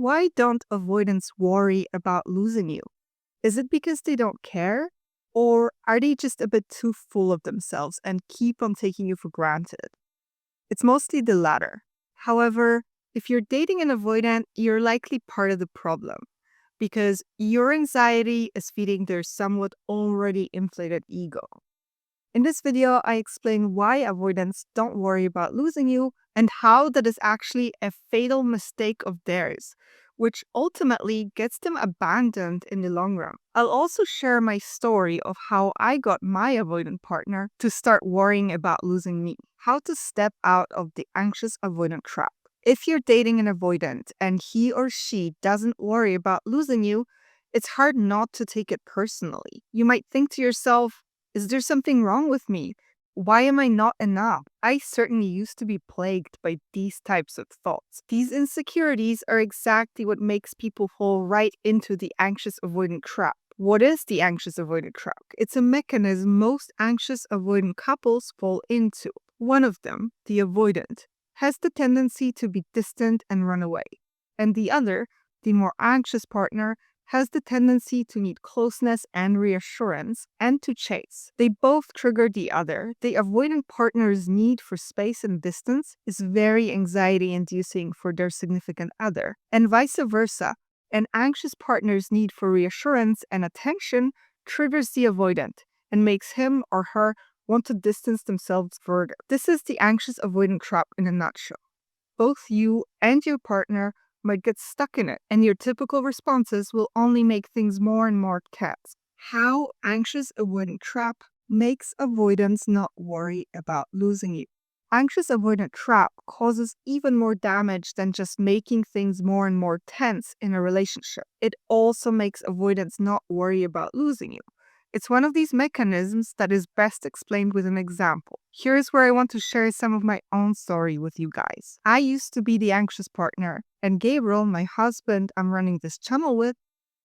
Why don't avoidants worry about losing you? Is it because they don't care? Or are they just a bit too full of themselves and keep on taking you for granted? It's mostly the latter. However, if you're dating an avoidant, you're likely part of the problem because your anxiety is feeding their somewhat already inflated ego. In this video, I explain why avoidants don't worry about losing you and how that is actually a fatal mistake of theirs, which ultimately gets them abandoned in the long run. I'll also share my story of how I got my avoidant partner to start worrying about losing me, how to step out of the anxious avoidant trap. If you're dating an avoidant and he or she doesn't worry about losing you, it's hard not to take it personally. You might think to yourself, is there something wrong with me? Why am I not enough? I certainly used to be plagued by these types of thoughts. These insecurities are exactly what makes people fall right into the anxious avoidant trap. What is the anxious avoidant trap? It's a mechanism most anxious avoidant couples fall into. One of them, the avoidant, has the tendency to be distant and run away. And the other, the more anxious partner, has the tendency to need closeness and reassurance and to chase. They both trigger the other. The avoidant partner's need for space and distance is very anxiety-inducing for their significant other, and vice versa. An anxious partner's need for reassurance and attention triggers the avoidant and makes him or her want to distance themselves further. This is the anxious avoidant trap in a nutshell. Both you and your partner might get stuck in it, and your typical responses will only make things more and more tense. How anxious avoidant trap makes avoidance not worry about losing you. Anxious avoidant trap causes even more damage than just making things more and more tense in a relationship. It also makes avoidance not worry about losing you. It's one of these mechanisms that is best explained with an example. Here's where I want to share some of my own story with you guys. I used to be the anxious partner, and Gabriel, my husband I'm running this channel with,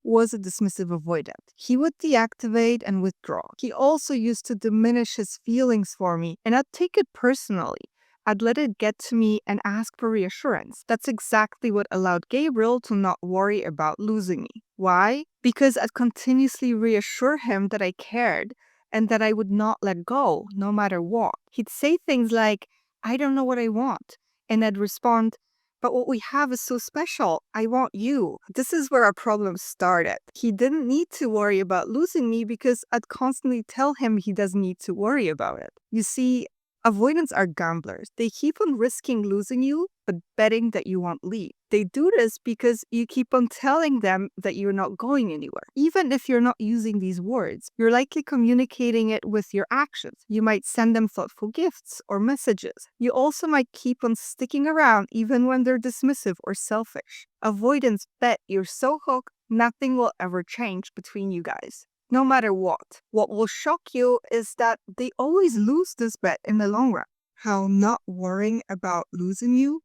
was a dismissive avoidant. He would deactivate and withdraw. He also used to diminish his feelings for me, and I'd take it personally. I'd let it get to me and ask for reassurance. That's exactly what allowed Gabriel to not worry about losing me. Why? Because I'd continuously reassure him that I cared and that I would not let go, no matter what. He'd say things like, I don't know what I want. And I'd respond, but what we have is so special. I want you. This is where our problem started. He didn't need to worry about losing me because I'd constantly tell him he doesn't need to worry about it. You see, avoidants are gamblers. They keep on risking losing you, but betting that you won't leave. They do this because you keep on telling them that you're not going anywhere. Even if you're not using these words, you're likely communicating it with your actions. You might send them thoughtful gifts or messages. You also might keep on sticking around even when they're dismissive or selfish. Avoidants bet you're so hooked, nothing will ever change between you guys. No matter what. What will shock you is that they always lose this bet in the long run. How not worrying about losing you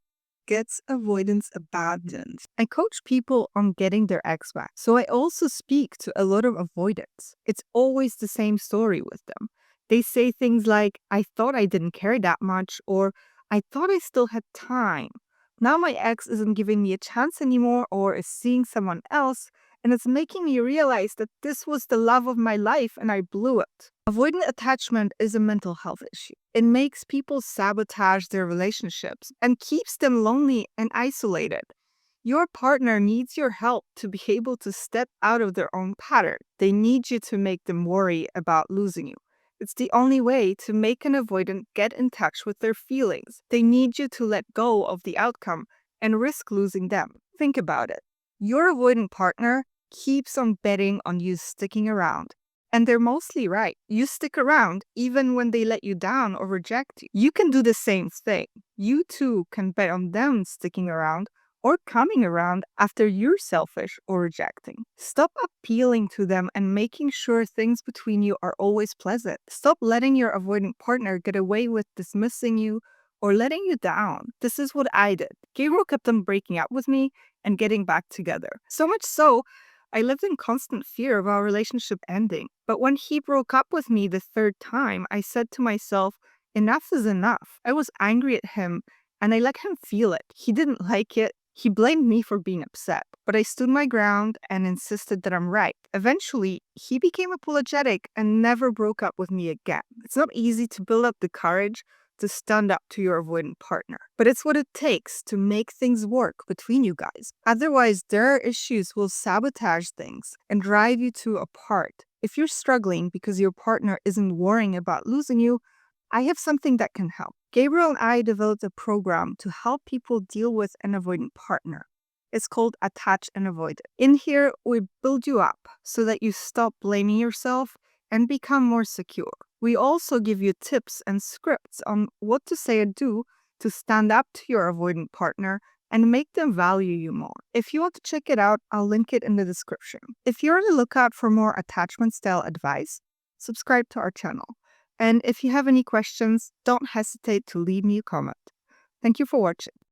gets avoidance abandoned. I coach people on getting their ex back, so I also speak to a lot of avoidants. It's always the same story with them. They say things like, I thought I didn't care that much, or I thought I still had time. Now my ex isn't giving me a chance anymore or is seeing someone else, and it's making me realize that this was the love of my life and I blew it. Avoidant attachment is a mental health issue. It makes people sabotage their relationships and keeps them lonely and isolated. Your partner needs your help to be able to step out of their own pattern. They need you to make them worry about losing you. It's the only way to make an avoidant get in touch with their feelings. They need you to let go of the outcome and risk losing them. Think about it. Your avoidant partner keeps on betting on you sticking around. And they're mostly right. You stick around even when they let you down or reject you. You can do the same thing. You too can bet on them sticking around or coming around after you're selfish or rejecting. Stop appealing to them and making sure things between you are always pleasant. Stop letting your avoidant partner get away with dismissing you or letting you down. This is what I did. Gabriel kept on breaking up with me and getting back together. So much so, I lived in constant fear of our relationship ending. But when he broke up with me the third time, I said to myself, enough is enough. I was angry at him and I let him feel it. He didn't like it, He blamed me for being upset, but I stood my ground and insisted that I'm right. Eventually, he became apologetic and never broke up with me again. It's not easy to build up the courage to stand up to your avoidant partner, but it's what it takes to make things work between you guys. Otherwise, their issues will sabotage things and drive you two apart. If you're struggling because your partner isn't worrying about losing you, I have something that can help. Gabriel and I developed a program to help people deal with an avoidant partner. It's called Attach and Avoid It. In here, we build you up so that you stop blaming yourself and become more secure. We also give you tips and scripts on what to say and do to stand up to your avoidant partner and make them value you more. If you want to check it out, I'll link it in the description. If you're on the lookout for more attachment style advice, subscribe to our channel. And if you have any questions, don't hesitate to leave me a comment. Thank you for watching.